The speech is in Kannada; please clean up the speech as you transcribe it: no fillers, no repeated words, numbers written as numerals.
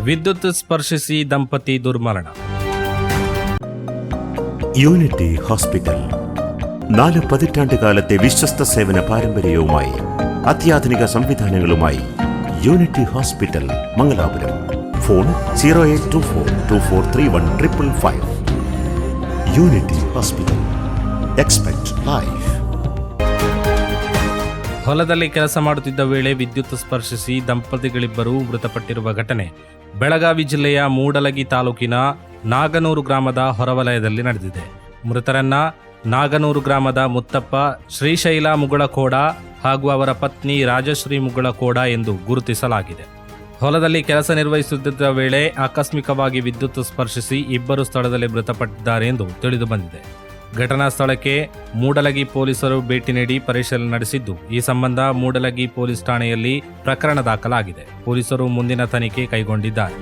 വിദ്യുത്ത് സ്പർശിಸಿ ದಂಪತಿ ದುರ್ಮರಣ. യൂണിറ്റി ഹോസ്പിറ്റൽ 4 പതിറ്റാണ്ടുകാലത്തെ വിശ്വസ്ത സേവന പാരമ്പര്യവുമായി അത്യാധുനിക സംവിധാനങ്ങളുമായി Unity Hospital Mangalapuram. Phone 0824243155. Unity Hospital. Expect life. ಹೊಲದಲ್ಲಿ ಕೆಲಸ ಮಾಡುತ್ತಿದ್ದ ವೇಳೆ ವಿದ್ಯುತ್ ಸ್ಪರ್ಶಿಸಿ ದಂಪತಿಗಳಿಬ್ಬರು ಮೃತಪಟ್ಟಿರುವ ಘಟನೆ ಬೆಳಗಾವಿ ಜಿಲ್ಲೆಯ ಮೂಡಲಗಿ ತಾಲೂಕಿನ ನಾಗನೂರು ಗ್ರಾಮದ ಹೊರವಲಯದಲ್ಲಿ ನಡೆದಿದೆ. ಮೃತರನ್ನ ನಾಗನೂರು ಗ್ರಾಮದ ಮುತ್ತಪ್ಪ ಶ್ರೀಶೈಲ ಮುಗಳಕೋಡ ಹಾಗೂ ಅವರ ಪತ್ನಿ ರಾಜಶ್ರೀ ಮುಗಳಕೋಡ ಎಂದು ಗುರುತಿಸಲಾಗಿದೆ. ಹೊಲದಲ್ಲಿ ಕೆಲಸ ನಿರ್ವಹಿಸುತ್ತಿದ್ದ ವೇಳೆ ಆಕಸ್ಮಿಕವಾಗಿ ವಿದ್ಯುತ್ ಸ್ಪರ್ಶಿಸಿ ಇಬ್ಬರು ಸ್ಥಳದಲ್ಲಿ ಮೃತಪಟ್ಟಿದ್ದಾರೆ ಎಂದು ತಿಳಿದು ಬಂದಿದೆ. ಘಟನಾ ಸ್ಥಳಕ್ಕೆ ಮೂಡಲಗಿ ಪೊಲೀಸರು ಭೇಟಿ ನೀಡಿ ಪರಿಶೀಲನೆ ನಡೆಸಿದ್ದು, ಈ ಸಂಬಂಧ ಮೂಡಲಗಿ ಪೊಲೀಸ್ ಠಾಣೆಯಲ್ಲಿ ಪ್ರಕರಣ ದಾಖಲಾಗಿದೆ. ಪೊಲೀಸರು ಮುಂದಿನ ತನಿಖೆ ಕೈಗೊಂಡಿದ್ದಾರೆ.